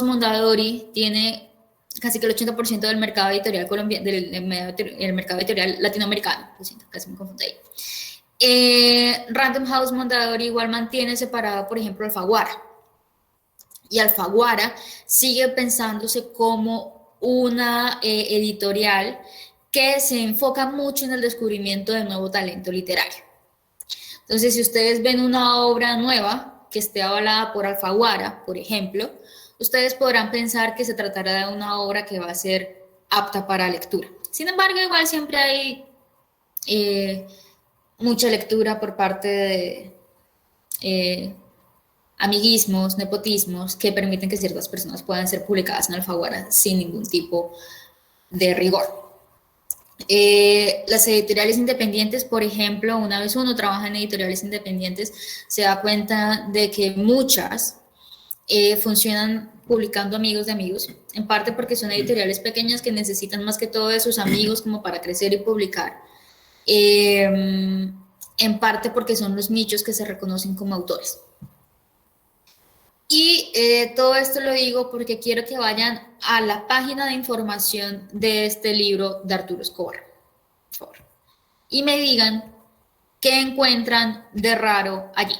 Mondadori tiene casi que el 80% del mercado editorial colombiano, del mercado editorial latinoamericano. Lo siento, casi me confundí ahí. Random House Mondadori igual mantiene separado, por ejemplo, Alfaguara. Y Alfaguara sigue pensándose como una editorial que se enfoca mucho en el descubrimiento de nuevo talento literario. Entonces, si ustedes ven una obra nueva que esté avalada por Alfaguara, por ejemplo, ustedes podrán pensar que se tratará de una obra que va a ser apta para lectura. Sin embargo, igual siempre hay mucha lectura por parte de amiguismos, nepotismos, que permiten que ciertas personas puedan ser publicadas en Alfaguara sin ningún tipo de rigor. Las editoriales independientes, por ejemplo, una vez uno trabaja en editoriales independientes, se da cuenta de que muchas funcionan publicando amigos de amigos, en parte porque son editoriales pequeñas que necesitan más que todo de sus amigos como para crecer y publicar, en parte porque son los nichos que se reconocen como autores. Y todo esto lo digo porque quiero que vayan a la página de información de este libro de Arturo Escobar, por favor, y me digan qué encuentran de raro allí.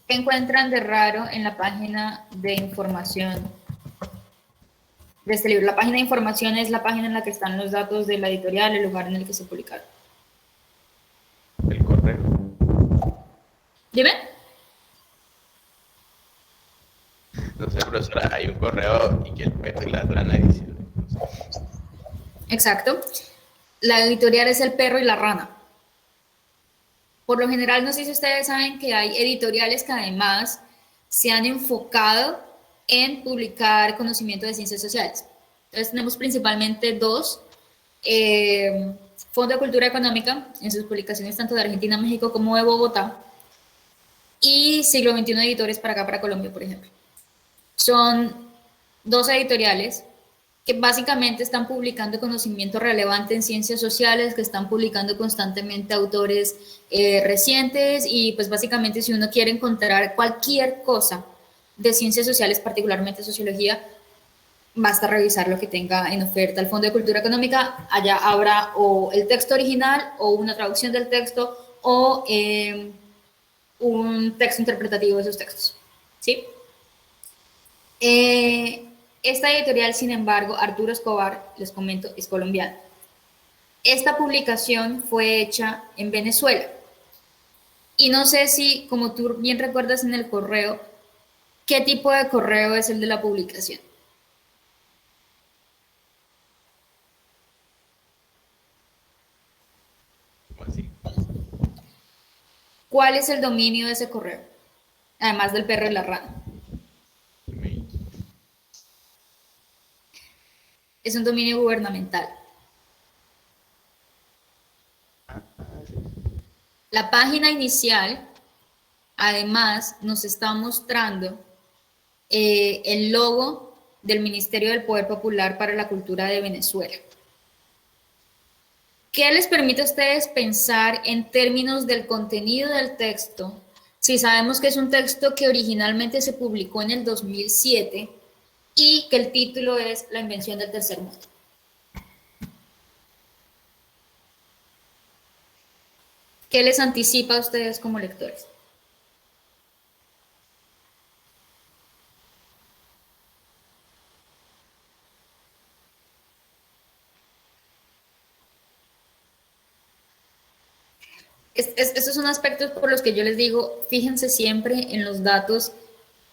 ¿Qué encuentran de raro en la página de información de este libro? La página de información es la página en la que están los datos de la editorial, el lugar en el que se publicaron. El correo. ¿Dime? No sé, profesora, hay un correo y que el perro y la rana edición. Exacto. La editorial es El Perro y la Rana. Por lo general, no sé si ustedes saben que hay editoriales que además se han enfocado en publicar conocimiento de ciencias sociales. Entonces tenemos principalmente dos. Fondo de Cultura Económica, en sus publicaciones tanto de Argentina, México como de Bogotá, y Siglo XXI Editores para acá, para Colombia, por ejemplo. Son dos editoriales que básicamente están publicando conocimiento relevante en ciencias sociales, que están publicando constantemente autores recientes, y pues básicamente si uno quiere encontrar cualquier cosa de ciencias sociales, particularmente sociología, basta revisar lo que tenga en oferta el Fondo de Cultura Económica. Allá habrá o el texto original o una traducción del texto o un texto interpretativo de esos textos, ¿sí? Esta editorial, sin embargo, Arturo Escobar, les comento, es colombiana. Esta publicación fue hecha en Venezuela. Y no sé si, como tú bien recuerdas en el correo, ¿qué tipo de correo es el de la publicación? ¿Cómo así? ¿Cuál es el dominio de ese correo? Además del perro y la rana. Es un dominio gubernamental. La página inicial, además, nos está mostrando el logo del Ministerio del Poder Popular para la Cultura de Venezuela. ¿Qué les permite a ustedes pensar en términos del contenido del texto? Si sabemos que es un texto que originalmente se publicó en el 2007 y que el título es La invención del tercer mundo. ¿Qué les anticipa a ustedes como lectores? Estos son aspectos por los que yo les digo, fíjense siempre en los datos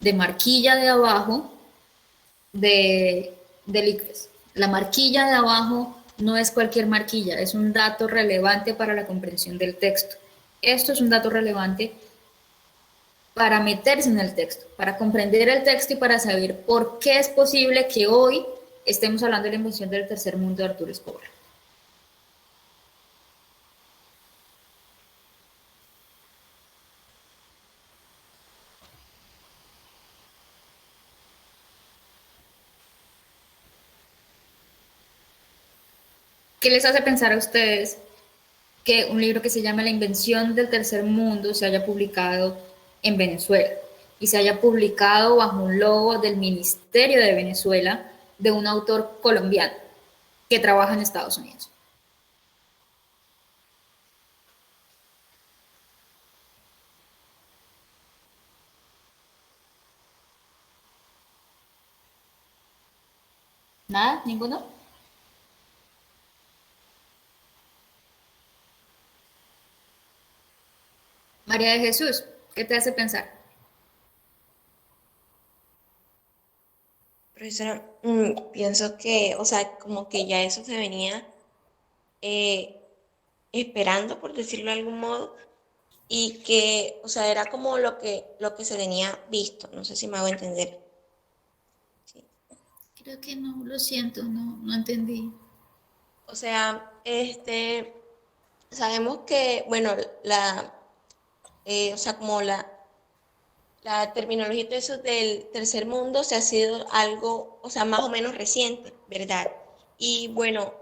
de marquilla de abajo del ICFES. La marquilla de abajo no es cualquier marquilla, es un dato relevante para la comprensión del texto. Esto es un dato relevante para meterse en el texto, para comprender el texto y para saber por qué es posible que hoy estemos hablando de la invención del tercer mundo de Arturo Escobar. ¿Qué les hace pensar a ustedes que un libro que se llama La invención del tercer mundo se haya publicado en Venezuela y se haya publicado bajo un logo del Ministerio de Venezuela de un autor colombiano que trabaja en Estados Unidos? ¿Nada? ¿Ninguno? María de Jesús, ¿qué te hace pensar? Profesora, pienso que, o sea, como que ya eso se venía eh, esperando, por decirlo de algún modo, y que, o sea, era como lo que se tenía visto, no sé si me hago entender. Sí. Creo que no, lo siento, no entendí. O sea, sabemos que, bueno, o sea, como la terminología y todo eso del tercer mundo se ha sido algo, o sea, más o menos reciente, ¿verdad? Y bueno,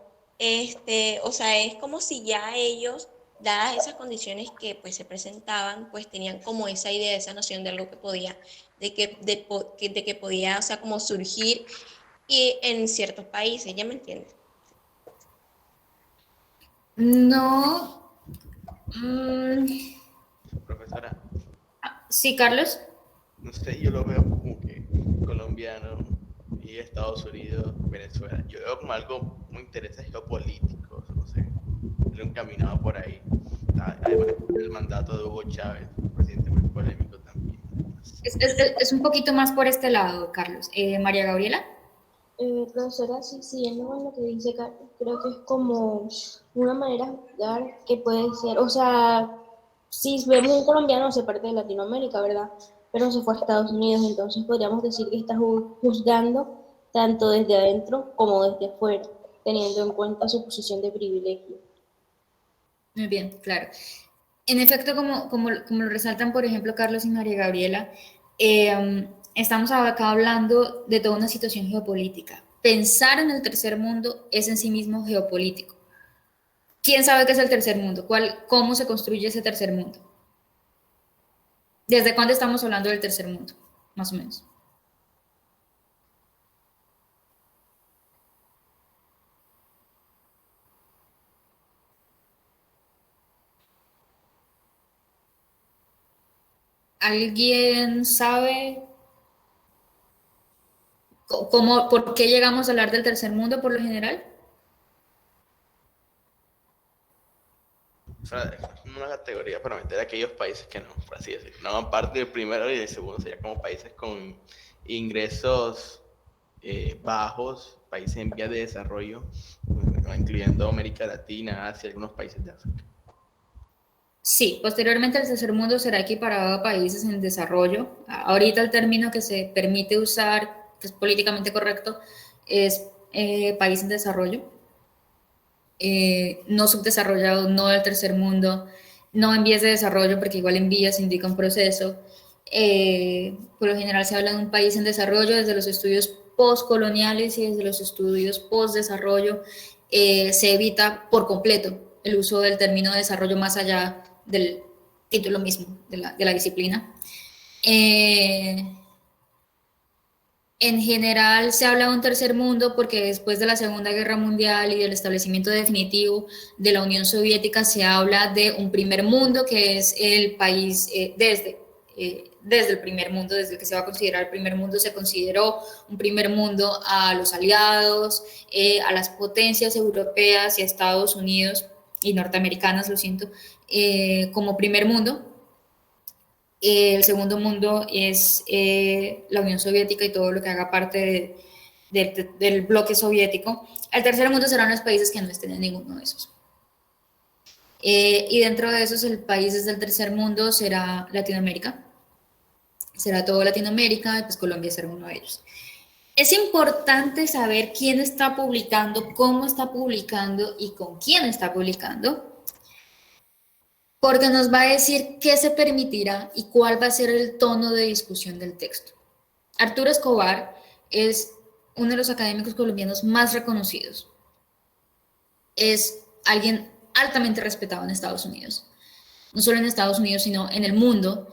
o sea, es como si ya ellos, dadas esas condiciones que pues se presentaban, pues tenían como esa idea, esa noción de algo que podía, de que podía, o sea, como surgir y en ciertos países, ¿ya me entiendes? No. mm, Profesora, sí, Carlos. no sé, yo lo veo como que colombiano y Estados Unidos, Venezuela. Yo veo como algo muy interesante geopolítico, no sé, lo encaminado por ahí. Además, el mandato de Hugo Chávez, un presidente muy polémico también. Es un poquito más por este lado, Carlos. María Gabriela. Profesora, sí, siguiendo con lo que dice Carlos, creo que es como una manera de juzgar que puede ser, o sea, si vemos un colombiano se parte de Latinoamérica, ¿verdad? Pero se fue a Estados Unidos, entonces podríamos decir que está juzgando tanto desde adentro como desde afuera, teniendo en cuenta su posición de privilegio. Muy bien, claro. En efecto, como lo resaltan, por ejemplo, Carlos y María Gabriela, estamos acá hablando de toda una situación geopolítica. Pensar en el tercer mundo es en sí mismo geopolítico. ¿Quién sabe qué es el tercer mundo? ¿Cómo se construye ese tercer mundo? ¿Desde cuándo estamos hablando del tercer mundo? Más o menos. ¿Alguien sabe por qué llegamos a hablar del tercer mundo por lo general? O sea, es una categoría para meter a aquellos países que no, por así decirlo, no van parte del primero y del segundo, sería como países con ingresos bajos, países en vías de desarrollo, incluyendo América Latina, Asia, algunos países de África. Sí, posteriormente el tercer mundo será equiparado a países en desarrollo. Ahorita el término que se permite usar, que es políticamente correcto, es país en desarrollo, no subdesarrollado, no del tercer mundo, no en vías de desarrollo, porque igual en vías indica un proceso. Por lo general se habla de un país en desarrollo desde los estudios postcoloniales y desde los estudios postdesarrollo. Se evita por completo el uso del término desarrollo más allá del título mismo de la disciplina. Eh, en general se habla de un tercer mundo porque después de la Segunda Guerra Mundial y del establecimiento definitivo de la Unión Soviética se habla de un primer mundo que es el país desde el primer mundo, desde el que se va a considerar el primer mundo, se consideró un primer mundo a los aliados, a las potencias europeas y a Estados Unidos y norteamericanas, lo siento, como primer mundo. El segundo mundo es la Unión Soviética y todo lo que haga parte del bloque soviético. El tercer mundo serán los países que no estén en ninguno de esos. Y dentro de esos, el países del tercer mundo será Latinoamérica. Será todo Latinoamérica y pues Colombia será uno de ellos. Es importante saber quién está publicando, cómo está publicando y con quién está publicando, porque nos va a decir qué se permitirá y cuál va a ser el tono de discusión del texto. Arturo Escobar es uno de los académicos colombianos más reconocidos. es alguien altamente respetado en Estados Unidos. No solo en Estados Unidos, sino en el mundo,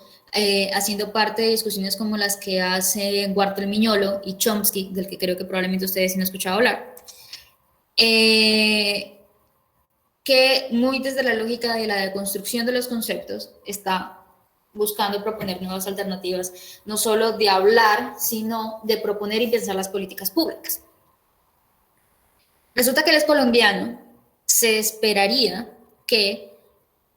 haciendo parte de discusiones como las que hace Guartel Miñolo y Chomsky, del que creo que probablemente ustedes sí han escuchado hablar, que muy desde la lógica de la deconstrucción de los conceptos está buscando proponer nuevas alternativas, no solo de hablar, sino de proponer y pensar las políticas públicas. Resulta que él es colombiano, se esperaría que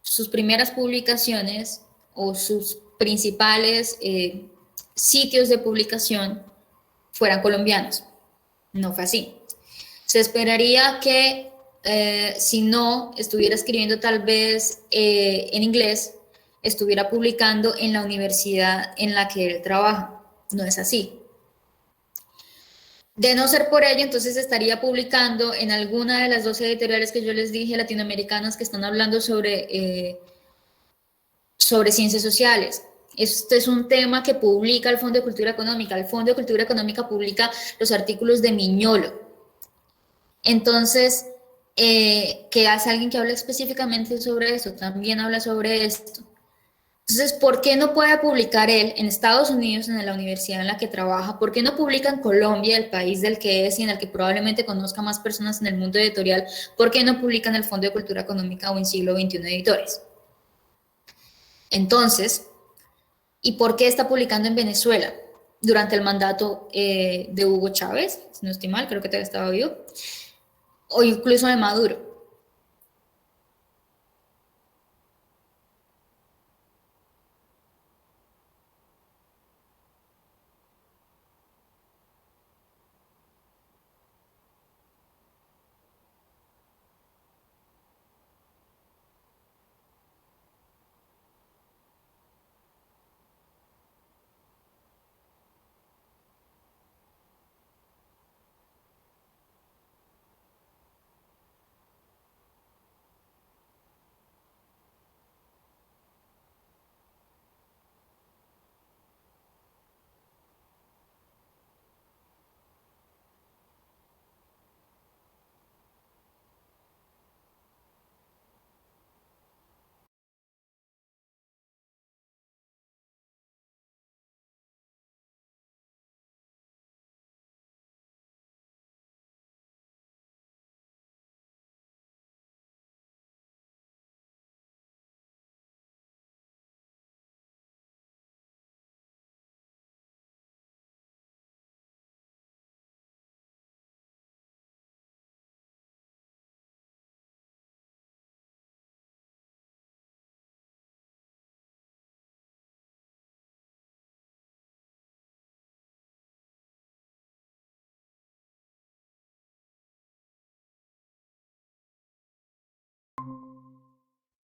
sus primeras publicaciones o sus principales sitios de publicación fueran colombianos. No fue así. Se esperaría que si no estuviera escribiendo tal vez en inglés, estuviera publicando en la universidad en la que él trabaja. No es así. De no ser por ello, entonces estaría publicando en alguna de las 12 editoriales que yo les dije, latinoamericanas, que están hablando sobre ciencias sociales. Este es un tema que publica el Fondo de Cultura Económica. El Fondo de Cultura Económica publica los artículos de Miñolo. Entonces, ¿qué hace alguien que habla específicamente sobre esto? También habla sobre esto. Entonces, ¿por qué no puede publicar él en Estados Unidos, en la universidad en la que trabaja? ¿Por qué no publica en Colombia, el país del que es y en el que probablemente conozca más personas en el mundo editorial? ¿Por qué no publica en el Fondo de Cultura Económica o en Siglo XXI Editores? Entonces, ¿y por qué está publicando en Venezuela durante el mandato de Hugo Chávez? Si no estoy mal, creo que todavía estaba vivo. O incluso de Maduro.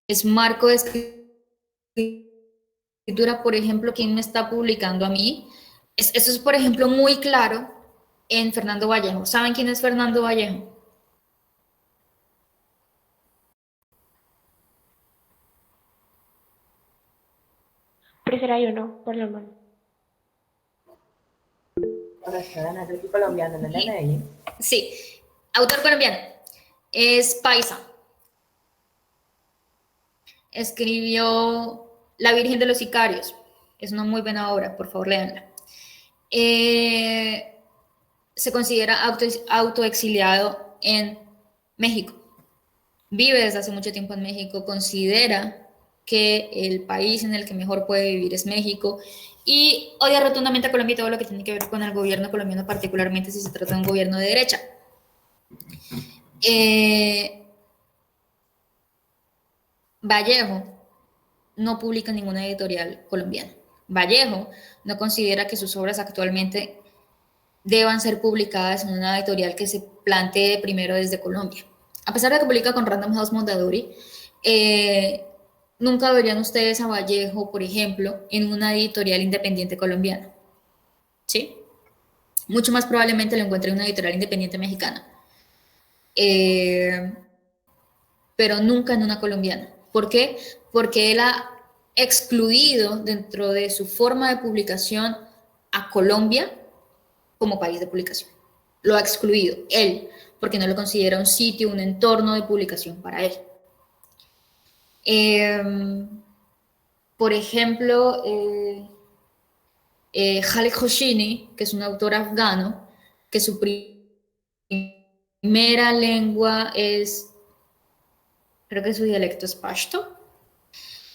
Es marco de escritura, por ejemplo, ¿quién me está publicando a mí? Eso es, por ejemplo, muy claro en Fernando Vallejo. ¿Saben quién es Fernando Vallejo? Prefiero yo no, por lo menos. Es de aquí colombiano, ¿no es de Medellín? Sí, autor colombiano. Es paisa. Escribió La Virgen de los Sicarios. Es una muy buena obra, por favor, léanla. Se considera autoexiliado en México. Vive desde hace mucho tiempo en México. Considera que el país en el que mejor puede vivir es México. Y odia rotundamente a Colombia y todo lo que tiene que ver con el gobierno colombiano, particularmente si se trata de un gobierno de derecha. Vallejo no publica ninguna editorial colombiana. Vallejo no considera que sus obras actualmente deban ser publicadas en una editorial que se plantee primero desde Colombia. A pesar de que publica con Random House Mondadori, nunca verían ustedes a Vallejo, por ejemplo, en una editorial independiente colombiana. ¿Sí? Mucho más probablemente lo encuentre en una editorial independiente mexicana. Pero nunca en una colombiana. ¿Por qué? Porque él ha excluido dentro de su forma de publicación a Colombia como país de publicación. Lo ha excluido él, porque no lo considera un sitio, un entorno de publicación para él. Por ejemplo, Khaled Hosseini, que es un autor afgano, que su primera lengua es, creo que su dialecto es Pashto.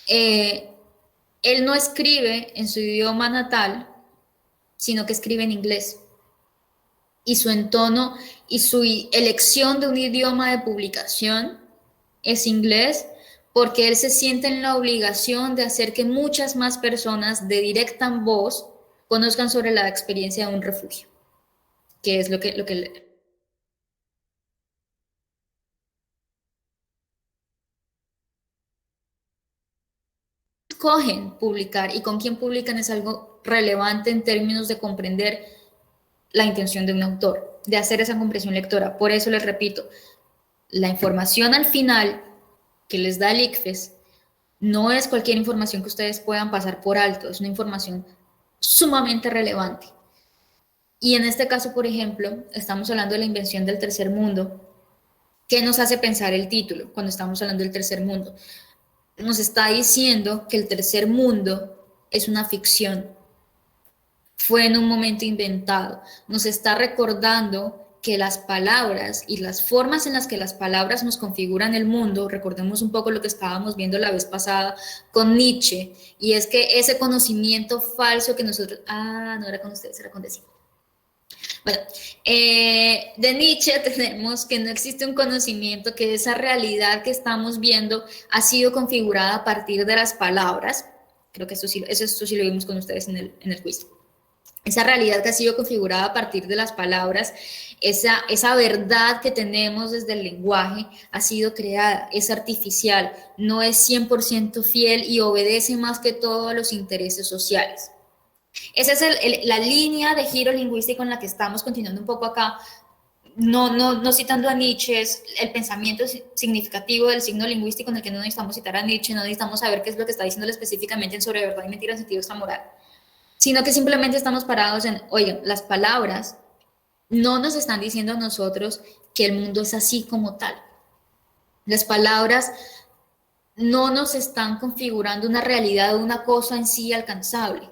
Él no escribe en su idioma natal, sino que escribe en inglés. Y su entono y su elección de un idioma de publicación es inglés, porque él se siente en la obligación de hacer que muchas más personas de directa voz conozcan sobre la experiencia de un refugio, que es lo que escogen publicar, y con quién publican es algo relevante en términos de comprender la intención de un autor, de hacer esa comprensión lectora. Por eso les repito, la información al final que les da el ICFES no es cualquier información que ustedes puedan pasar por alto, es una información sumamente relevante. Y en este caso, por ejemplo, estamos hablando de la invención del tercer mundo. ¿Qué nos hace pensar el título cuando estamos hablando del tercer mundo? Nos está diciendo que el tercer mundo es una ficción, fue en un momento inventado. Nos está recordando que las palabras y las formas en las que las palabras nos configuran el mundo, recordemos un poco lo que estábamos viendo la vez pasada con Nietzsche, y es que ese conocimiento falso que nosotros... no era con ustedes, era con Desi. Bueno, de Nietzsche tenemos que no existe un conocimiento, que esa realidad que estamos viendo ha sido configurada a partir de las palabras. Creo que esto sí lo vimos con ustedes en el quiz. Esa realidad que ha sido configurada a partir de las palabras, esa verdad que tenemos desde el lenguaje ha sido creada, es artificial, no es 100% fiel y obedece más que todo a los intereses sociales. Esa es la línea de giro lingüístico en la que estamos continuando un poco acá, no citando a Nietzsche, es el pensamiento significativo del signo lingüístico en el que no necesitamos citar a Nietzsche, no necesitamos saber qué es lo que está diciéndole específicamente en sobre verdad y mentira en sentido extramoral, sino que simplemente estamos parados en, oigan, las palabras no nos están diciendo a nosotros que el mundo es así como tal. Las palabras no nos están configurando una realidad o una cosa en sí alcanzable.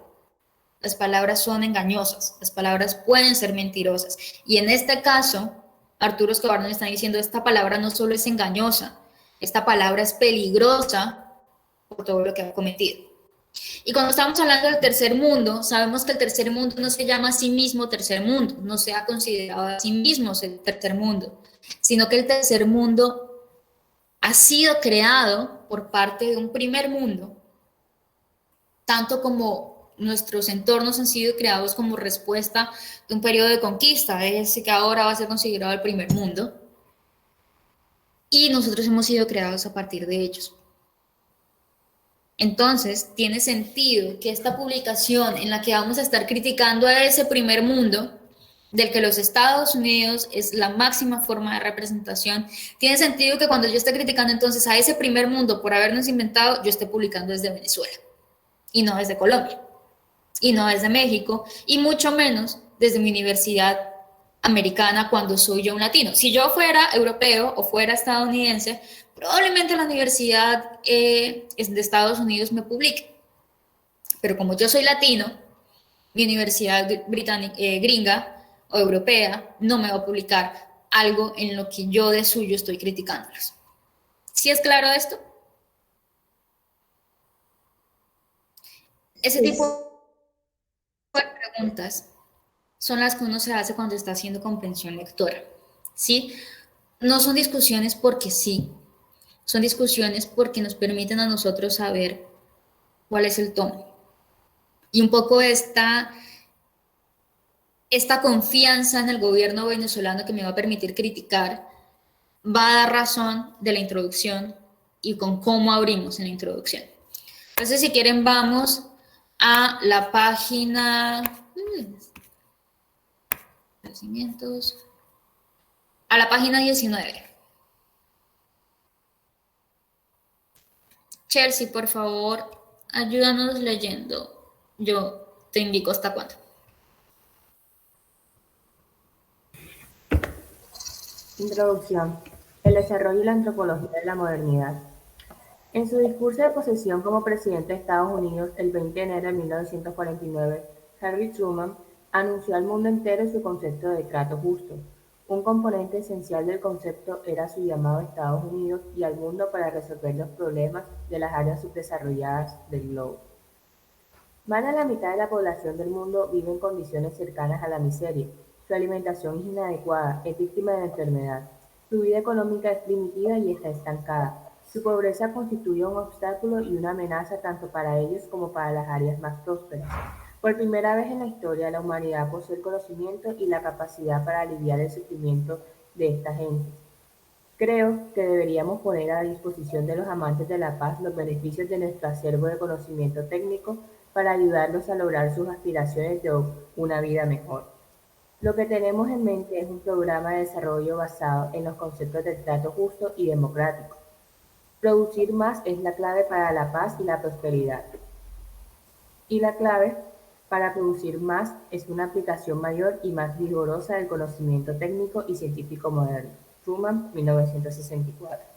Las palabras son engañosas, las palabras pueden ser mentirosas. Y en este caso, Arturo Escobar nos está diciendo, esta palabra no solo es engañosa, esta palabra es peligrosa por todo lo que ha cometido. Y cuando estamos hablando del tercer mundo, sabemos que el tercer mundo no se llama a sí mismo tercer mundo, no se ha considerado a sí mismo el tercer mundo, sino que el tercer mundo ha sido creado por parte de un primer mundo, tanto como nuestros entornos han sido creados como respuesta de un periodo de conquista, ese que ahora va a ser considerado el primer mundo, y nosotros hemos sido creados a partir de ellos. Entonces, tiene sentido que esta publicación en la que vamos a estar criticando a ese primer mundo, del que los Estados Unidos es la máxima forma de representación, tiene sentido que cuando yo esté criticando entonces a ese primer mundo por habernos inventado, yo esté publicando desde Venezuela, y no desde Colombia, y no desde México, y mucho menos desde mi universidad americana cuando soy yo un latino. Si yo fuera europeo o fuera estadounidense, probablemente la universidad de Estados Unidos me publique. Pero como yo soy latino, mi universidad británica, gringa o europea no me va a publicar algo en lo que yo de suyo estoy criticándolos. ¿Sí es claro esto? Ese tipo de preguntas son las que uno se hace cuando está haciendo comprensión lectora, ¿sí? No son discusiones porque sí, son discusiones porque nos permiten a nosotros saber cuál es el tono. Y un poco esta confianza en el gobierno venezolano que me va a permitir criticar va a dar razón de la introducción y con cómo abrimos en la introducción. Entonces, si quieren, vamos a la página... a la página 19. Chelsea, por favor, ayúdanos leyendo. Yo te indico hasta cuándo. Introducción. El desarrollo y la antropología de la modernidad. En su discurso de posesión como presidente de Estados Unidos el 20 de enero de 1949, Harry Truman anunció al mundo entero su concepto de trato justo. Un componente esencial del concepto era su llamado a Estados Unidos y al mundo para resolver los problemas de las áreas subdesarrolladas del globo. Más de la mitad de la población del mundo vive en condiciones cercanas a la miseria. Su alimentación es inadecuada, es víctima de la enfermedad. Su vida económica es primitiva y está estancada. Su pobreza constituye un obstáculo y una amenaza tanto para ellos como para las áreas más prósperas. Por primera vez en la historia, la humanidad posee el conocimiento y la capacidad para aliviar el sufrimiento de esta gente. Creo que deberíamos poner a disposición de los amantes de la paz los beneficios de nuestro acervo de conocimiento técnico para ayudarlos a lograr sus aspiraciones de una vida mejor. Lo que tenemos en mente es un programa de desarrollo basado en los conceptos del trato justo y democrático. Producir más es la clave para la paz y la prosperidad. Y la clave para producir más es una aplicación mayor y más vigorosa del conocimiento técnico y científico moderno. Truman, 1964.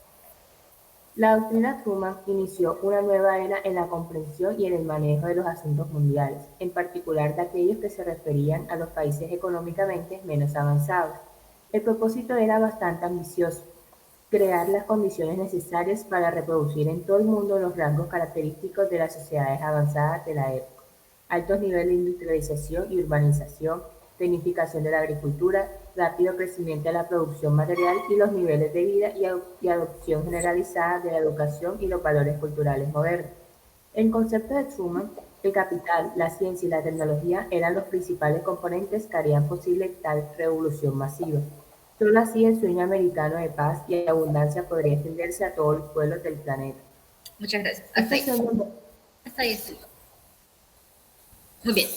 La doctrina Truman inició una nueva era en la comprensión y en el manejo de los asuntos mundiales, en particular de aquellos que se referían a los países económicamente menos avanzados. El propósito era bastante ambicioso: crear las condiciones necesarias para reproducir en todo el mundo los rasgos característicos de las sociedades avanzadas de la época: altos niveles de industrialización y urbanización, tecnificación de la agricultura, rápido crecimiento de la producción material y los niveles de vida y adopción generalizada de la educación y los valores culturales modernos. En concepto de Truman, el capital, la ciencia y la tecnología eran los principales componentes que harían posible tal revolución masiva. Solo así el sueño americano de paz y abundancia podría extenderse a todos los pueblos del planeta. Muchas gracias. Hasta ahí. Hasta ahí estoy. Muy bien.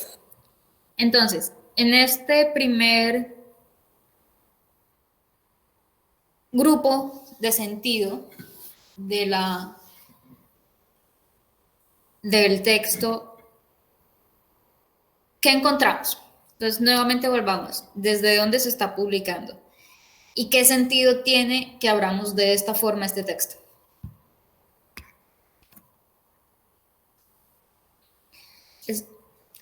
Entonces, en este primer grupo de sentido del texto, ¿qué encontramos? Entonces, nuevamente volvamos. ¿Desde dónde se está publicando? ¿Y qué sentido tiene que abramos de esta forma este texto?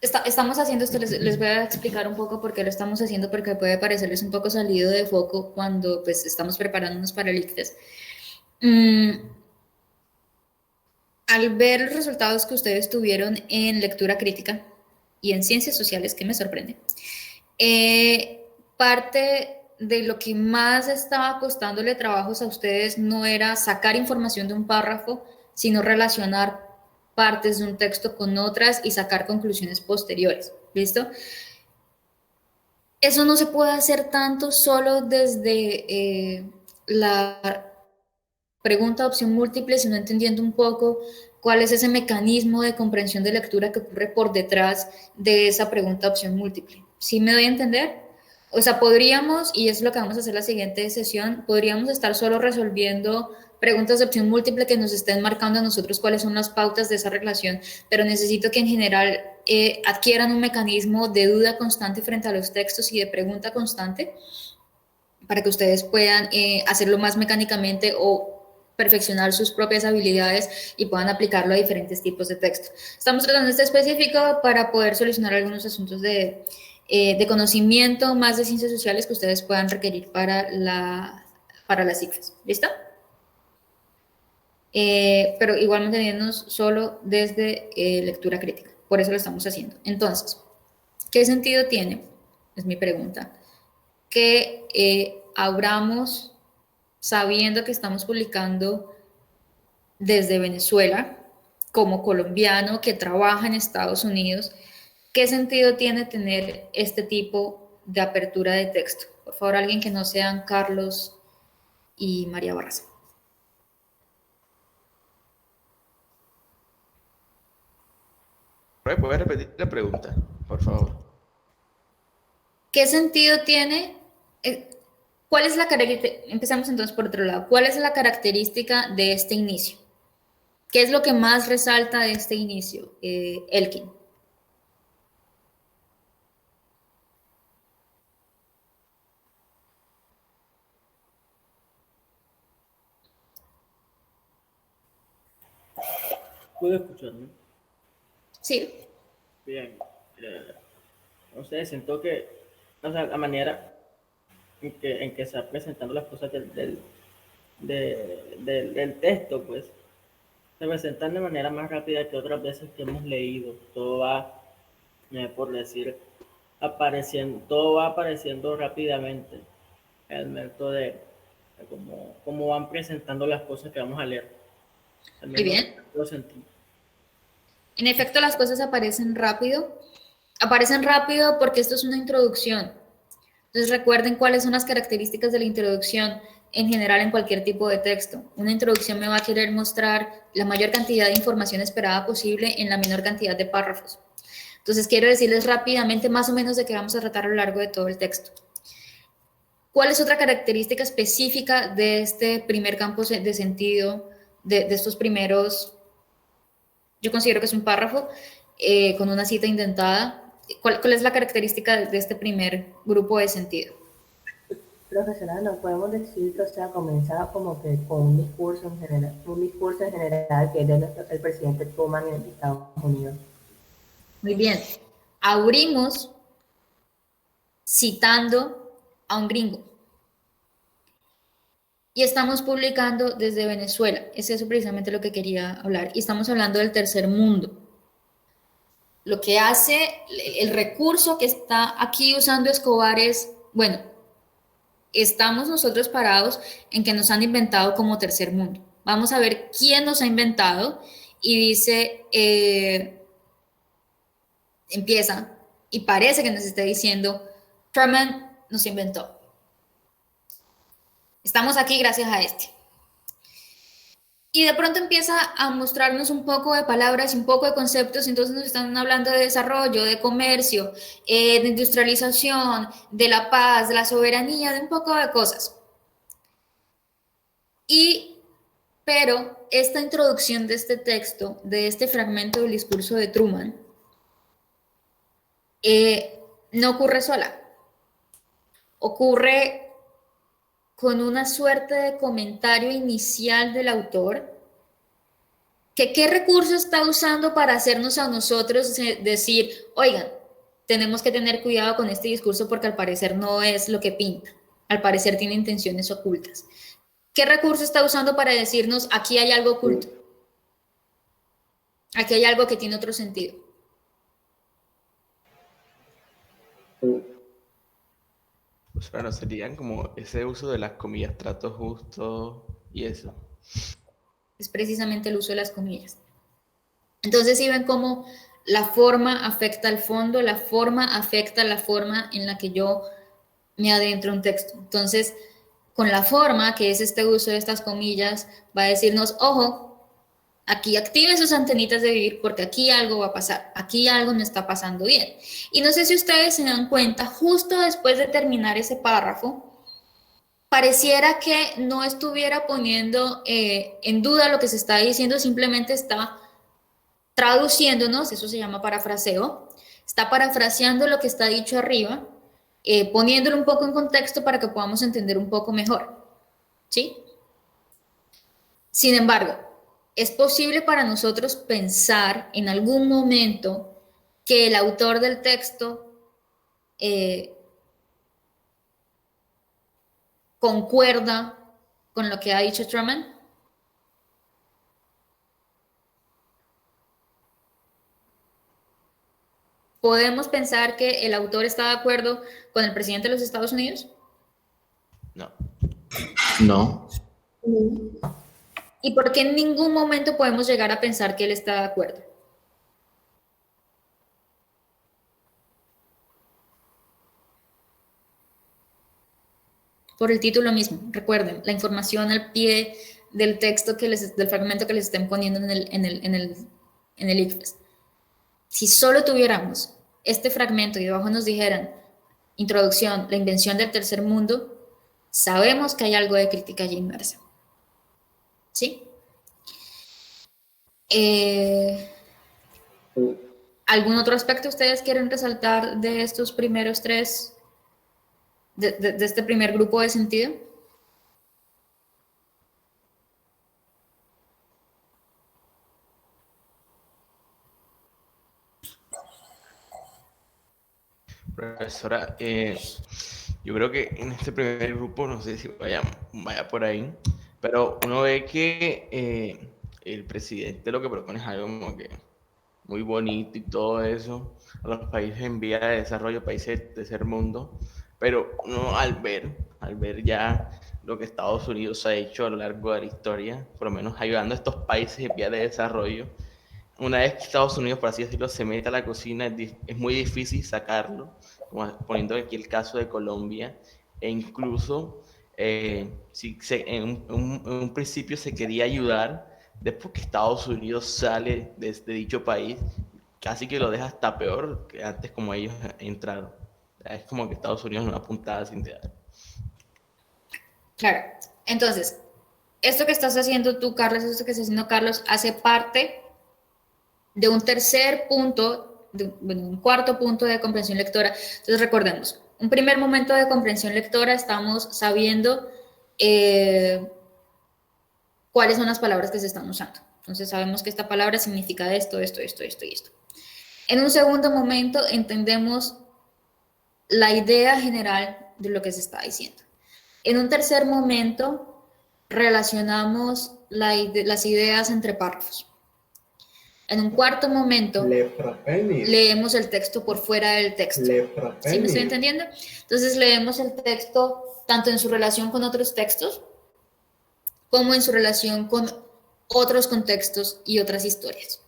Estamos haciendo esto, les voy a explicar un poco por qué lo estamos haciendo, porque puede parecerles un poco salido de foco cuando pues estamos preparándonos para el ICFES. Al ver los resultados que ustedes tuvieron en lectura crítica y en ciencias sociales, que me sorprende, parte de lo que más estaba costándole trabajos a ustedes no era sacar información de un párrafo, sino relacionar partes de un texto con otras y sacar conclusiones posteriores. ¿Listo? Eso no se puede hacer tanto solo desde la pregunta de opción múltiple, sino entendiendo un poco cuál es ese mecanismo de comprensión de lectura que ocurre por detrás de esa pregunta de opción múltiple. ¿Sí me doy a entender? O sea, podríamos, y es lo que vamos a hacer la siguiente sesión, podríamos estar solo resolviendo preguntas de opción múltiple que nos estén marcando a nosotros cuáles son las pautas de esa relación, pero necesito que en general adquieran un mecanismo de duda constante frente a los textos y de pregunta constante para que ustedes puedan hacerlo más mecánicamente o perfeccionar sus propias habilidades y puedan aplicarlo a diferentes tipos de texto. Estamos tratando este específico para poder solucionar algunos asuntos de conocimiento más de ciencias sociales que ustedes puedan requerir para las ICFES. ¿Listo? Pero igual manteniéndonos solo desde lectura crítica. Por eso lo estamos haciendo. Entonces, ¿qué sentido tiene? Es mi pregunta. Que abramos sabiendo que estamos publicando desde Venezuela, como colombiano que trabaja en Estados Unidos, ¿qué sentido tiene tener este tipo de apertura de texto? Por favor, alguien que no sean Carlos y María Barraza. ¿Puedes repetir la pregunta, por favor? ¿Qué sentido tiene? ¿Cuál es la característica? Empezamos entonces por otro lado. ¿Cuál es la característica de este inicio? ¿Qué es lo que más resalta de este inicio, Elkin? ¿Puedo escucharme? Sí. Bien. No sé, siento que, o sea, la manera en que se están presentando las cosas del texto, pues, se presentan de manera más rápida que otras veces que hemos leído. Todo va, por decir, todo va apareciendo rápidamente. El método de cómo van presentando las cosas que vamos a leer. Al Muy menos bien. lo sentí. En efecto, las cosas aparecen rápido. Aparecen rápido porque esto es una introducción. Entonces recuerden cuáles son las características de la introducción en general en cualquier tipo de texto. Una introducción me va a querer mostrar la mayor cantidad de información esperada posible en la menor cantidad de párrafos. Entonces quiero decirles rápidamente más o menos de qué vamos a tratar a lo largo de todo el texto. ¿Cuál es otra característica específica de este primer campo de sentido, de estos primeros, yo considero que es un párrafo con una cita intentada? ¿Cuál es la característica de este primer grupo de sentido? Profesora, no podemos decir que, o sea, comenzaba como que con un discurso en general que es el presidente Truman en Estados Unidos. Muy bien. Abrimos citando a un gringo. Y estamos publicando desde Venezuela. Es eso precisamente lo que quería hablar. Y estamos hablando del tercer mundo. Lo que hace el recurso que está aquí usando Escobar es, bueno, estamos nosotros parados en que nos han inventado como tercer mundo. Vamos a ver quién nos ha inventado y dice, empieza y parece que nos está diciendo, Truman nos inventó. Estamos aquí gracias a este. Y de pronto empieza a mostrarnos un poco de palabras y un poco de conceptos, entonces nos están hablando de desarrollo, de comercio, de industrialización, de la paz, de la soberanía, de un poco de cosas. Pero esta introducción de este texto, de este fragmento del discurso de Truman, no ocurre sola. Ocurre con una suerte de comentario inicial del autor, que qué recurso está usando para hacernos a nosotros decir, oigan, tenemos que tener cuidado con este discurso porque al parecer no es lo que pinta, al parecer tiene intenciones ocultas. ¿Qué recurso está usando para decirnos, aquí hay algo oculto? Aquí hay algo que tiene otro sentido. Pues bueno, serían como ese uso de las comillas, trato justo y eso. Es precisamente el uso de las comillas. Entonces, si ven cómo la forma afecta al fondo, la forma afecta la forma en la que yo me adentro un texto. Entonces, con la forma, que es este uso de estas comillas, va a decirnos, ojo, aquí active sus antenitas de vivir porque aquí algo va a pasar, aquí algo no está pasando bien. Y no sé si ustedes se dan cuenta, justo después de terminar ese párrafo, pareciera que no estuviera poniendo en duda lo que se está diciendo, simplemente está traduciéndonos, eso se llama parafraseo, está parafraseando lo que está dicho arriba, poniéndolo un poco en contexto para que podamos entender un poco mejor, ¿sí? Sin embargo, es posible para nosotros pensar en algún momento que el autor del texto concuerda con lo que ha dicho Truman. ¿Podemos pensar que el autor está de acuerdo con el presidente de los Estados Unidos? No. No. ¿Y por qué en ningún momento podemos llegar a pensar que él está de acuerdo? Por el título mismo. Recuerden, la información al pie del texto, del fragmento que les estén poniendo en el ICFES. Si solo tuviéramos este fragmento y debajo nos dijeran, introducción, la invención del tercer mundo, sabemos que hay algo de crítica allí inmersa. ¿Sí? ¿Algún otro aspecto ustedes quieren resaltar de estos primeros tres, de este primer grupo de sentido? Profesora, yo creo que en este primer grupo, no sé si vaya por ahí, pero uno ve que el presidente lo que propone es algo como que muy bonito y todo eso, a los países en vía de desarrollo, países de tercer mundo, pero uno al ver ya lo que Estados Unidos ha hecho a lo largo de la historia, por lo menos ayudando a estos países en vía de desarrollo, una vez que Estados Unidos, por así decirlo, se mete a la cocina, es muy difícil sacarlo, como poniendo aquí el caso de Colombia, e incluso si en un principio se quería ayudar, después que Estados Unidos sale de dicho país, casi que lo deja hasta peor que antes como ellos entraron. Es como que Estados Unidos no apuntaba sin dejar. Claro. Entonces, esto que estás haciendo tú, Carlos, esto que está haciendo Carlos, hace parte de un tercer punto, bueno, un cuarto punto de comprensión lectora. Entonces, recordemos, un primer momento de comprensión lectora, estamos sabiendo cuáles son las palabras que se están usando. Entonces, sabemos que esta palabra significa esto, esto, esto, esto y esto. En un segundo momento, entendemos la idea general de lo que se está diciendo. En un tercer momento, relacionamos las ideas entre párrafos. En un cuarto momento, leemos el texto por fuera del texto. ¿Sí me estoy entendiendo? Entonces leemos el texto tanto en su relación con otros textos como en su relación con otros contextos y otras historias.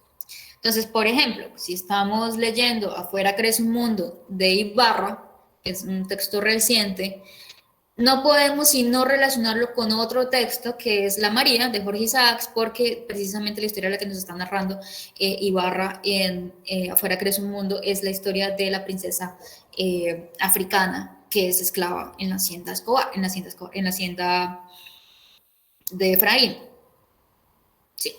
Entonces, por ejemplo, si estamos leyendo Afuera crece un mundo de Ibarra, que es un texto reciente, no podemos sino relacionarlo con otro texto que es La María de Jorge Isaacs, porque precisamente la historia de la que nos está narrando Ibarra en Afuera crece un mundo es la historia de la princesa africana que es esclava en la hacienda Escobar, en la hacienda de Efraín. Sí.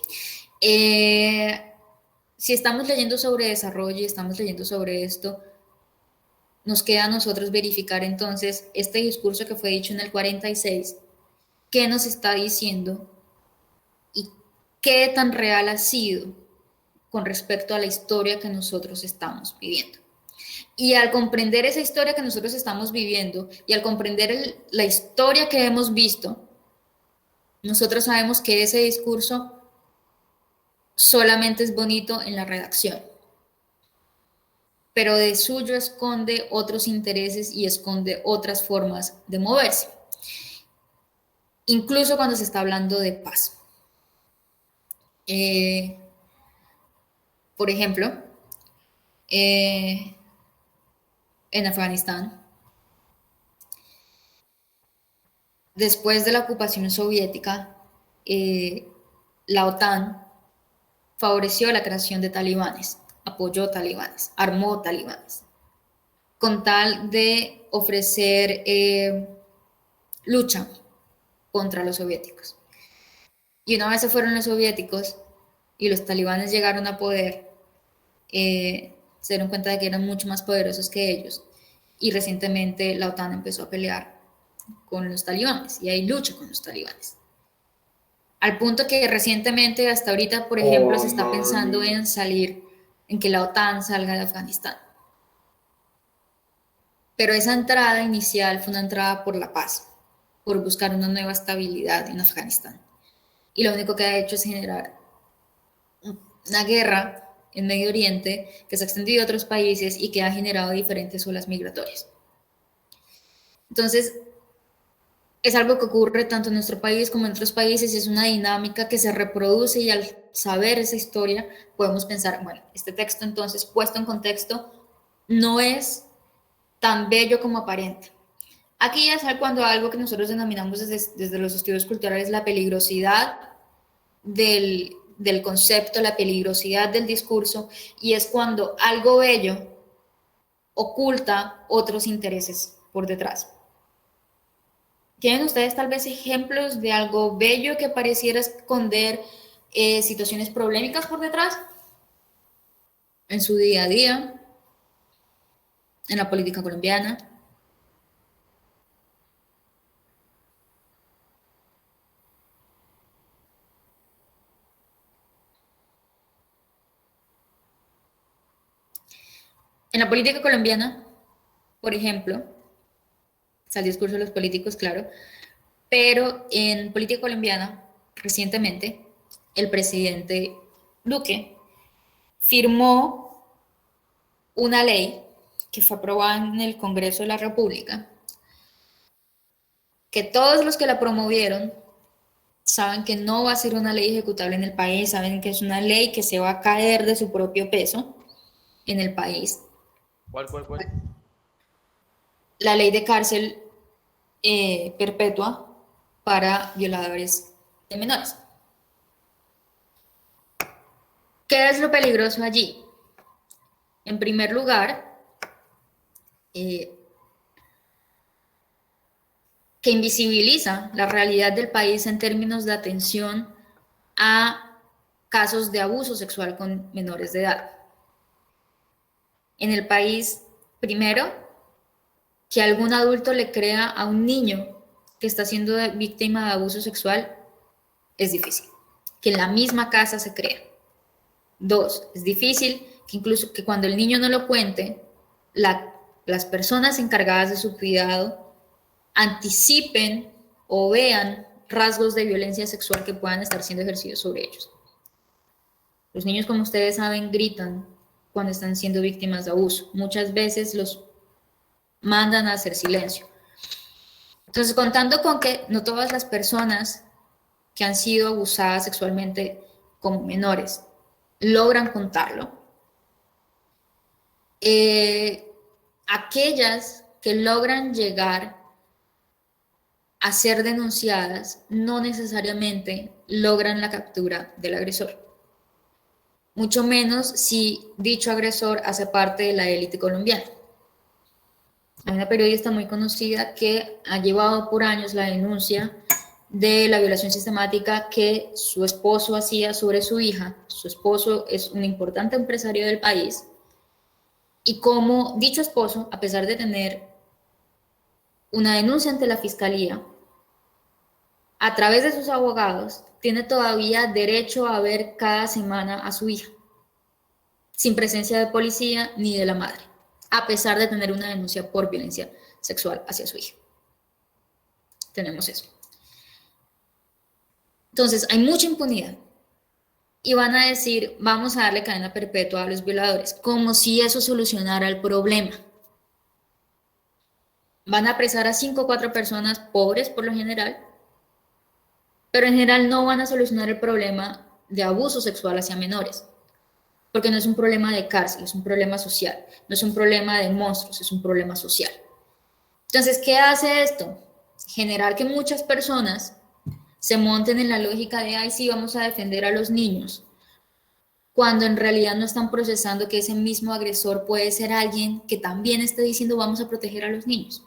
Si estamos leyendo sobre desarrollo y estamos leyendo sobre esto, nos queda a nosotros verificar entonces este discurso que fue dicho en el 46, qué nos está diciendo y qué tan real ha sido con respecto a la historia que nosotros estamos viviendo. Y al comprender esa historia que nosotros estamos viviendo y al comprender la historia que hemos visto, nosotros sabemos que ese discurso solamente es bonito en la redacción, pero de suyo esconde otros intereses y esconde otras formas de moverse, incluso cuando se está hablando de paz. Por ejemplo, en Afganistán, después de la ocupación soviética, la OTAN favoreció la creación de talibanes, apoyó talibanes, armó talibanes, con tal de ofrecer lucha contra los soviéticos. Y una vez se fueron los soviéticos y los talibanes llegaron a poder, se dieron cuenta de que eran mucho más poderosos que ellos. Y recientemente la OTAN empezó a pelear con los talibanes y hay lucha con los talibanes. Al punto que recientemente, hasta ahorita, por ejemplo, se está pensando en que la OTAN salga de Afganistán. Pero esa entrada inicial fue una entrada por la paz, por buscar una nueva estabilidad en Afganistán. Y lo único que ha hecho es generar una guerra en Medio Oriente que se ha extendido a otros países y que ha generado diferentes olas migratorias. Entonces, es algo que ocurre tanto en nuestro país como en otros países y es una dinámica que se reproduce y al saber esa historia podemos pensar, bueno, este texto entonces puesto en contexto no es tan bello como aparenta. Aquí ya es cuando algo que nosotros denominamos desde los estudios culturales la peligrosidad del concepto, la peligrosidad del discurso, y es cuando algo bello oculta otros intereses por detrás. ¿Tienen ustedes tal vez ejemplos de algo bello que pareciera esconder situaciones problemáticas por detrás? En su día a día, en la política colombiana. En la política colombiana por ejemplo, está el discurso de los políticos, claro, pero en política colombiana, recientemente, el presidente Duque firmó una ley que fue aprobada en el Congreso de la República, que todos los que la promovieron saben que no va a ser una ley ejecutable en el país, saben que es una ley que se va a caer de su propio peso en el país. ¿Cuál? La ley de cárcel perpetua para violadores de menores. ¿Qué es lo peligroso allí? En primer lugar, que invisibiliza la realidad del país en términos de atención a casos de abuso sexual con menores de edad. En el país, primero, que algún adulto le crea a un niño que está siendo víctima de abuso sexual es difícil. Que en la misma casa se crea. Dos, es difícil que incluso que cuando el niño no lo cuente, las personas encargadas de su cuidado anticipen o vean rasgos de violencia sexual que puedan estar siendo ejercidos sobre ellos. Los niños, como ustedes saben, gritan cuando están siendo víctimas de abuso. Muchas veces los mandan a hacer silencio. Entonces, contando con que no todas las personas que han sido abusadas sexualmente como menores logran contarlo, aquellas que logran llegar a ser denunciadas no necesariamente logran la captura del agresor. Mucho menos si dicho agresor hace parte de la élite colombiana. Hay una periodista muy conocida que ha llevado por años la denuncia de la violación sistemática que su esposo hacía sobre su hija. Su esposo es un importante empresario del país y como dicho esposo, a pesar de tener una denuncia ante la fiscalía, a través de sus abogados, tiene todavía derecho a ver cada semana a su hija, sin presencia de policía ni de la madre, a pesar de tener una denuncia por violencia sexual hacia su hija. Tenemos eso. Entonces, hay mucha impunidad. Y van a decir, vamos a darle cadena perpetua a los violadores, como si eso solucionara el problema. Van a apresar a 5 o 4 personas pobres por lo general, pero en general no van a solucionar el problema de abuso sexual hacia menores, porque no es un problema de cárcel, es un problema social, no es un problema de monstruos, es un problema social. Entonces, ¿qué hace esto? Generar que muchas personas se monten en la lógica de, ay, sí, vamos a defender a los niños, cuando en realidad no están procesando que ese mismo agresor puede ser alguien que también esté diciendo, vamos a proteger a los niños.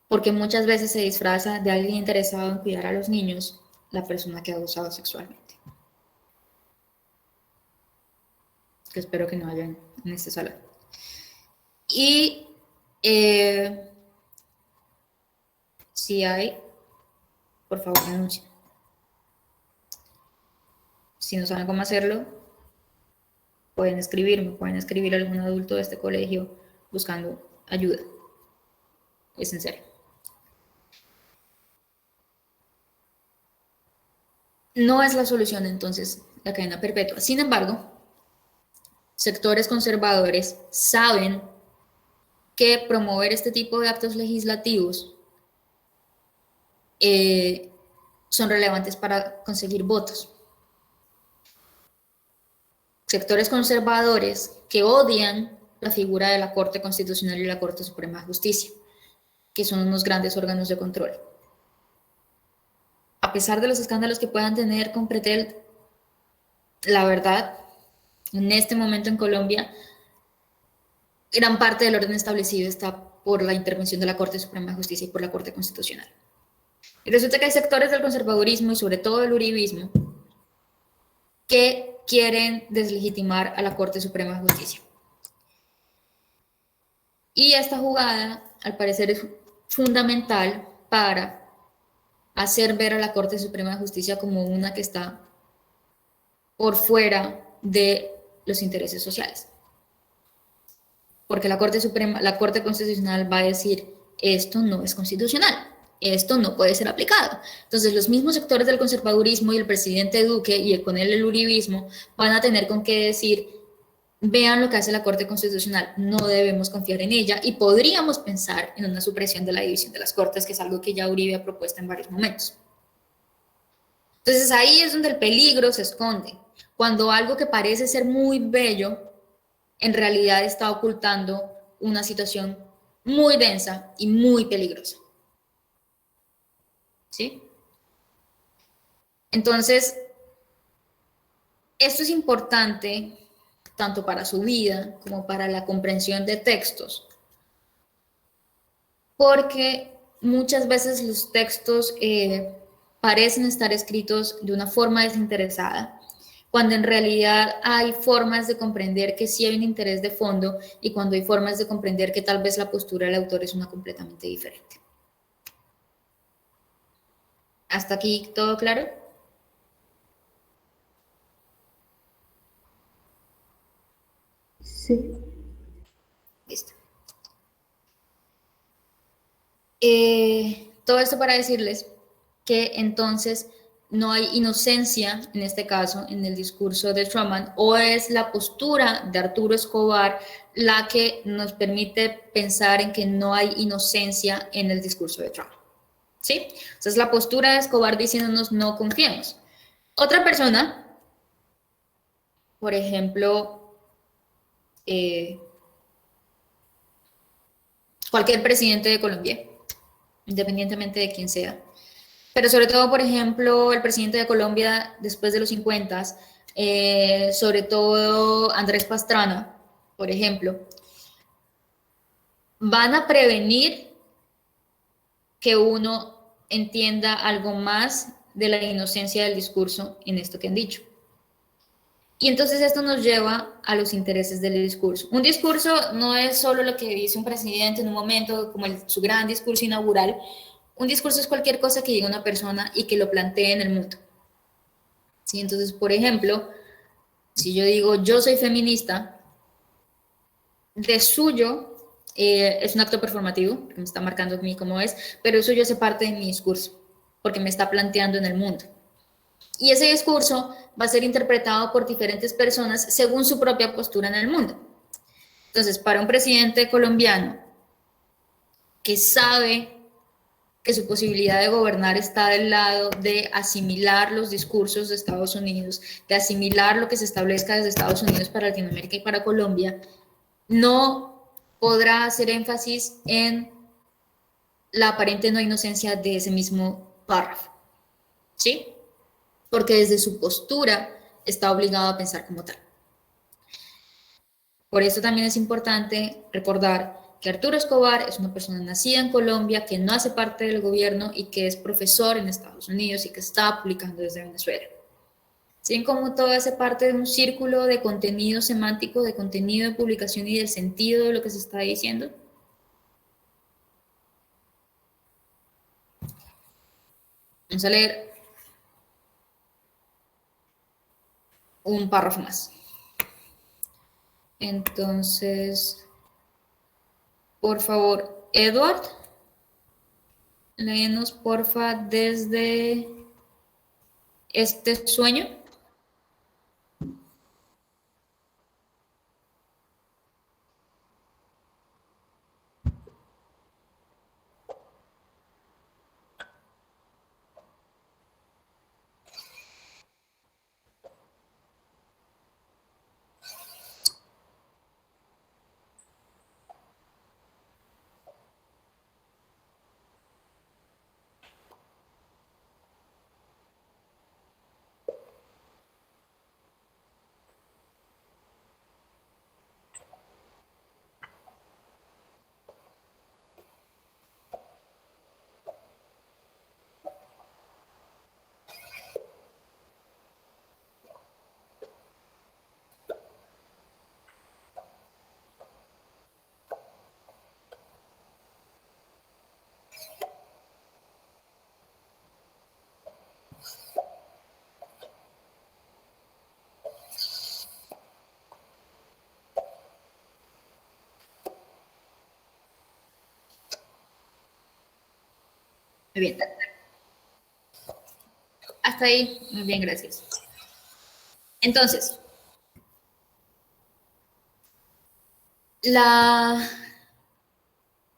Porque muchas veces se disfraza de alguien interesado en cuidar a los niños la persona que ha abusado sexualmente. Que espero que no haya en este salón. Y si hay, por favor, denuncien. Si no saben cómo hacerlo, pueden escribirme, pueden escribir a algún adulto de este colegio buscando ayuda. Es en serio. No es la solución, entonces, la cadena perpetua. Sin embargo, sectores conservadores saben que promover este tipo de actos legislativos son relevantes para conseguir votos. Sectores conservadores que odian la figura de la Corte Constitucional y la Corte Suprema de Justicia, que son unos grandes órganos de control. A pesar de los escándalos que puedan tener con Pretel, la verdad, en este momento en Colombia, gran parte del orden establecido está por la intervención de la Corte Suprema de Justicia y por la Corte Constitucional. Y resulta que hay sectores del conservadurismo y sobre todo del uribismo que quieren deslegitimar a la Corte Suprema de Justicia. Y esta jugada, al parecer, es fundamental para hacer ver a la Corte Suprema de Justicia como una que está por fuera de los intereses sociales. porque la Corte Suprema, la Corte Constitucional va a decir, esto no es constitucional, esto no puede ser aplicado. Entonces, los mismos sectores del conservadurismo y el presidente Duque y con él el uribismo van a tener con qué decir, vean lo que hace la Corte Constitucional, no debemos confiar en ella y podríamos pensar en una supresión de la división de las Cortes, que es algo que ya Uribe ha propuesto en varios momentos. Entonces, ahí es donde el peligro se esconde, cuando algo que parece ser muy bello en realidad está ocultando una situación muy densa y muy peligrosa. ¿Sí? Entonces, esto es importante tanto para su vida como para la comprensión de textos, porque muchas veces los textos parecen estar escritos de una forma desinteresada, cuando en realidad hay formas de comprender que sí hay un interés de fondo y cuando hay formas de comprender que tal vez la postura del autor es una completamente diferente. ¿Hasta aquí todo claro? Sí. Listo. Todo esto para decirles que entonces no hay inocencia, en este caso, en el discurso de Truman, o es la postura de Arturo Escobar la que nos permite pensar en que no hay inocencia en el discurso de Truman. ¿Sí? Entonces, la postura de Escobar diciéndonos no confiemos. Otra persona, por ejemplo, cualquier presidente de Colombia, independientemente de quién sea, pero sobre todo, por ejemplo, el presidente de Colombia después de los 50, sobre todo Andrés Pastrana, por ejemplo, van a prevenir que uno entienda algo más de la inocencia del discurso en esto que han dicho. Y entonces esto nos lleva a los intereses del discurso. Un discurso no es solo lo que dice un presidente en un momento, como su gran discurso inaugural. Un discurso es cualquier cosa que diga una persona y que lo plantee en el mundo. ¿Sí? Entonces, por ejemplo, si yo digo yo soy feminista, de suyo es un acto performativo, que me está marcando a mí cómo es, pero eso yo hace parte de mi discurso, porque me está planteando en el mundo. Y ese discurso va a ser interpretado por diferentes personas según su propia postura en el mundo. Entonces, para un presidente colombiano que sabe que su posibilidad de gobernar está del lado de asimilar los discursos de Estados Unidos, de asimilar lo que se establezca desde Estados Unidos para Latinoamérica y para Colombia, no podrá hacer énfasis en la aparente no inocencia de ese mismo párrafo. ¿Sí? Porque desde su postura está obligado a pensar como tal. Por eso también es importante recordar que Arturo Escobar es una persona nacida en Colombia, que no hace parte del gobierno y que es profesor en Estados Unidos y que está publicando desde Venezuela. ¿Sí? Como todo hace parte de un círculo de contenido semántico, de contenido de publicación y del sentido de lo que se está diciendo. Vamos a leer un párrafo más. Entonces, por favor, Edward, léenos porfa desde este sueño. Muy bien. Hasta ahí, muy bien, gracias. Entonces,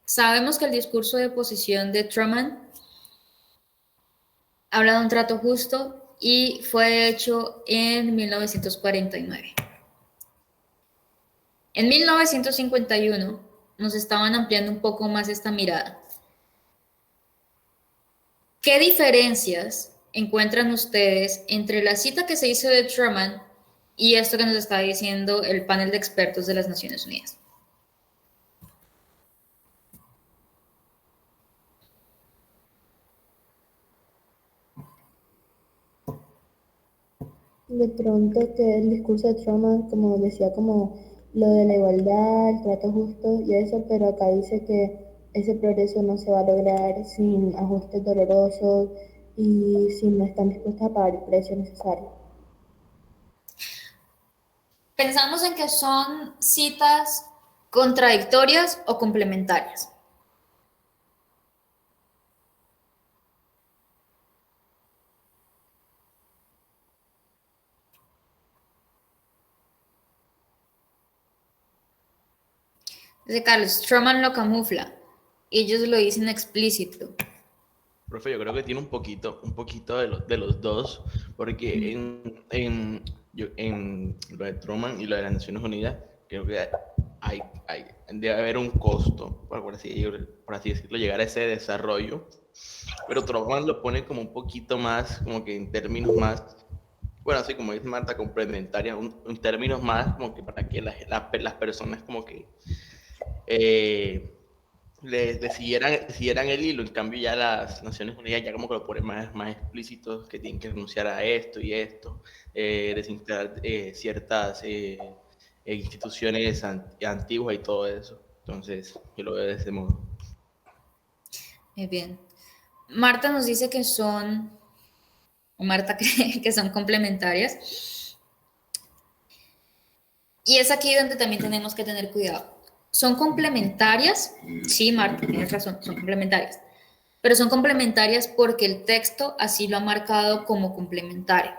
sabemos que el discurso de posición de Truman habla de un trato justo y fue hecho en 1949. En 1951 nos estaban ampliando un poco más esta mirada. ¿Qué diferencias encuentran ustedes entre la cita que se hizo de Truman y esto que nos está diciendo el panel de expertos de las Naciones Unidas? De pronto que el discurso de Truman, como decía, como lo de la igualdad, el trato justo y eso, pero acá dice que ese progreso no se va a lograr sin ajustes dolorosos y si no están dispuestos a pagar el precio necesario. Pensamos en que son citas contradictorias o complementarias. Dice Carlos, Truman lo camufla. Ellos lo dicen explícito. Profe, yo creo que tiene un poquito de los dos, porque en lo de Truman y lo de las Naciones Unidas, creo que debe haber un costo, por así decirlo, llegar a ese desarrollo, pero Truman lo pone como un poquito más, como que en términos más, bueno, así como dice Marta, complementaria, en términos más como que para que las personas como que le siguieran el hilo. En cambio ya las Naciones Unidas ya como que lo ponen más explícitos, que tienen que renunciar a esto y esto, desintegrar ciertas instituciones antiguas y todo eso. Entonces yo lo veo de ese modo. Muy bien. Marta nos dice que Marta cree que son complementarias. Y es aquí donde también tenemos que tener cuidado. ¿Son complementarias? Sí, Marta, tienes razón, son complementarias. Pero son complementarias porque el texto así lo ha marcado como complementario.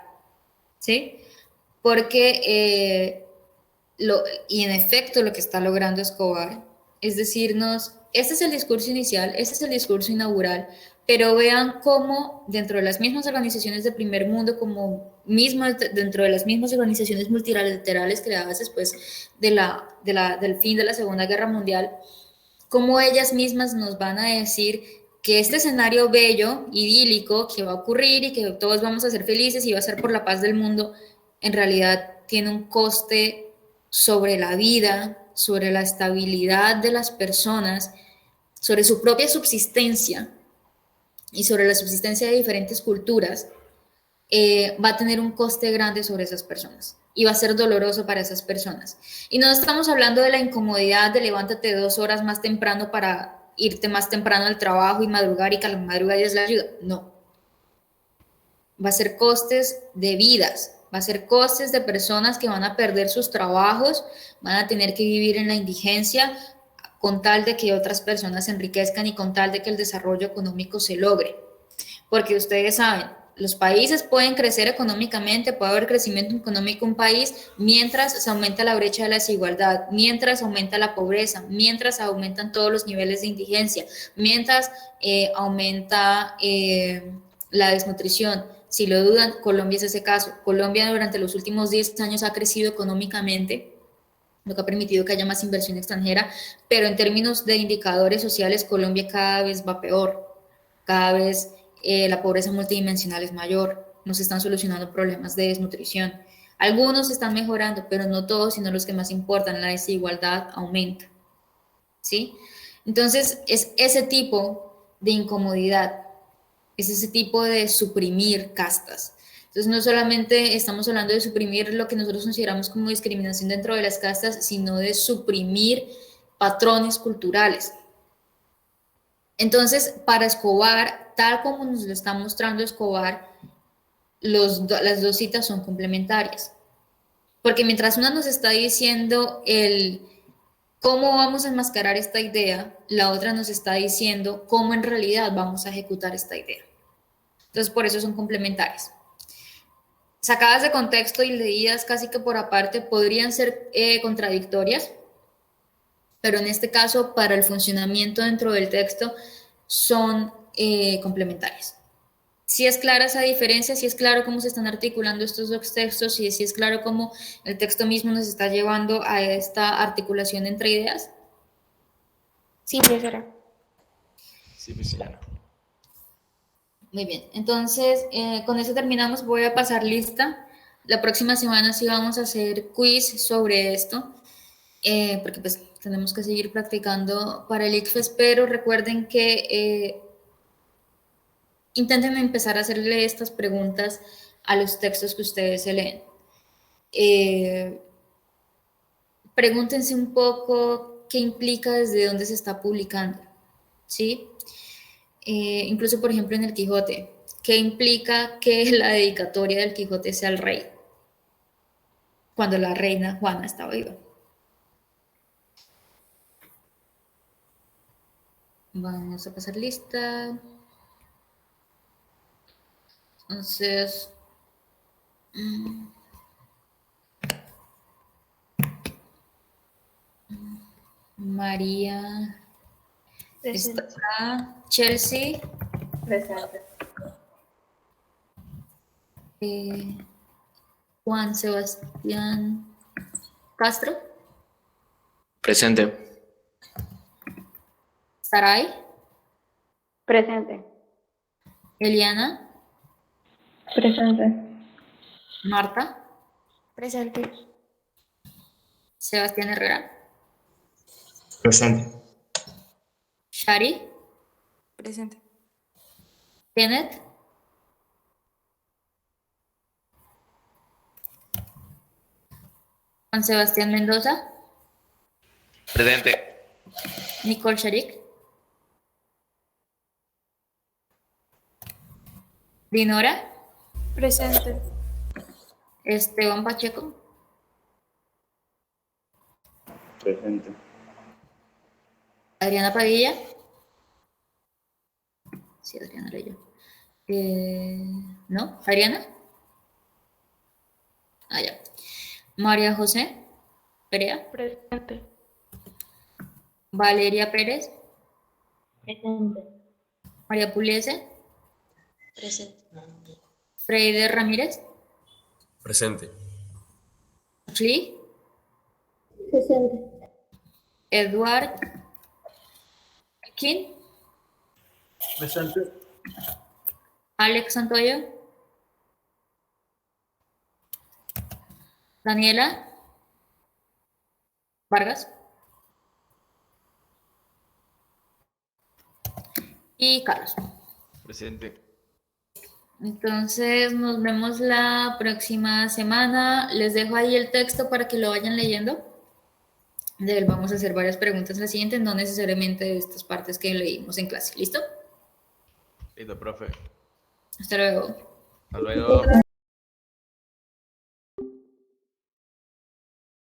¿Sí? Porque, y en efecto, lo que está logrando Escobar es decirnos, este es el discurso inicial, este es el discurso inaugural, pero vean cómo dentro de las mismas organizaciones de primer mundo, como dentro de las mismas organizaciones multilaterales creadas después del fin de la Segunda Guerra Mundial, cómo ellas mismas nos van a decir que este escenario bello, idílico, que va a ocurrir y que todos vamos a ser felices y va a ser por la paz del mundo, en realidad tiene un coste sobre la vida, sobre la estabilidad de las personas, sobre su propia subsistencia y sobre la subsistencia de diferentes culturas, va a tener un coste grande sobre esas personas y va a ser doloroso para esas personas. Y no estamos hablando de la incomodidad de levántate 2 horas más temprano para irte más temprano al trabajo y madrugar y que a la madrugada es la ayuda. No. Va a ser costes de vidas, va a ser costes de personas que van a perder sus trabajos, van a tener que vivir en la indigencia con tal de que otras personas se enriquezcan y con tal de que el desarrollo económico se logre. Porque ustedes saben, los países pueden crecer económicamente, puede haber crecimiento económico en un país mientras se aumenta la brecha de la desigualdad, mientras aumenta la pobreza, mientras aumentan todos los niveles de indigencia, mientras aumenta la desnutrición. Si lo dudan, Colombia es ese caso. Colombia durante los últimos 10 años ha crecido económicamente, lo que ha permitido que haya más inversión extranjera, pero en términos de indicadores sociales, Colombia cada vez va peor, cada vez la pobreza multidimensional es mayor, no se están solucionando problemas de desnutrición. Algunos están mejorando, pero no todos, sino los que más importan, la desigualdad aumenta, ¿sí? Entonces, es ese tipo de incomodidad, es ese tipo de suprimir castas. Entonces, no solamente estamos hablando de suprimir lo que nosotros consideramos como discriminación dentro de las castas, sino de suprimir patrones culturales. Entonces, para Escobar, tal como nos lo está mostrando Escobar, las dos citas son complementarias. Porque mientras una nos está diciendo cómo vamos a enmascarar esta idea, la otra nos está diciendo cómo en realidad vamos a ejecutar esta idea. Entonces, por eso son complementarias. Sacadas de contexto y leídas casi que por aparte podrían ser contradictorias, pero en este caso, para el funcionamiento dentro del texto, son complementarias. Si es clara esa diferencia, si es claro cómo se están articulando estos dos textos, si es claro cómo el texto mismo nos está llevando a esta articulación entre ideas. Sí, profesora. Sí, Prisciliana. Muy bien, entonces con eso terminamos. Voy a pasar lista. La próxima semana sí vamos a hacer quiz sobre esto, porque pues tenemos que seguir practicando para el ICFES, pero recuerden que intenten empezar a hacerle estas preguntas a los textos que ustedes se leen. Pregúntense un poco qué implica desde dónde se está publicando, ¿sí? Incluso, por ejemplo, en el Quijote, ¿qué implica que la dedicatoria del Quijote sea al rey? Cuando la reina Juana estaba viva. Vamos a pasar lista. Entonces, María, Presente. está Chelsea, Presente. Juan Sebastián Castro, Presente. Saray, Presente. Eliana, Presente. Marta, Presente. Sebastián Herrera, Presente. Shari, Presente. Kenneth, Juan Sebastián Mendoza, Presente. Nicole Sharik, Dinora, Presente. Esteban Pacheco, Presente. Adriana Padilla. Sí, Adriana era yo. ¿No? ¿Adriana? Ah, ya. María José Perea. Presente. Valeria Pérez. Presente. María Puliese. Presente. Freider Ramírez. Presente. Ashley. Presente. Edward King. Presente. Alex Santoyo. Daniela Vargas. Y Carlos. Presente. Entonces nos vemos la próxima semana. Les dejo ahí el texto para que lo vayan leyendo. De él vamos a hacer varias preguntas en la siguiente, no necesariamente de estas partes que leímos en clase. ¿Listo? Listo, profe. Hasta luego. Hasta luego.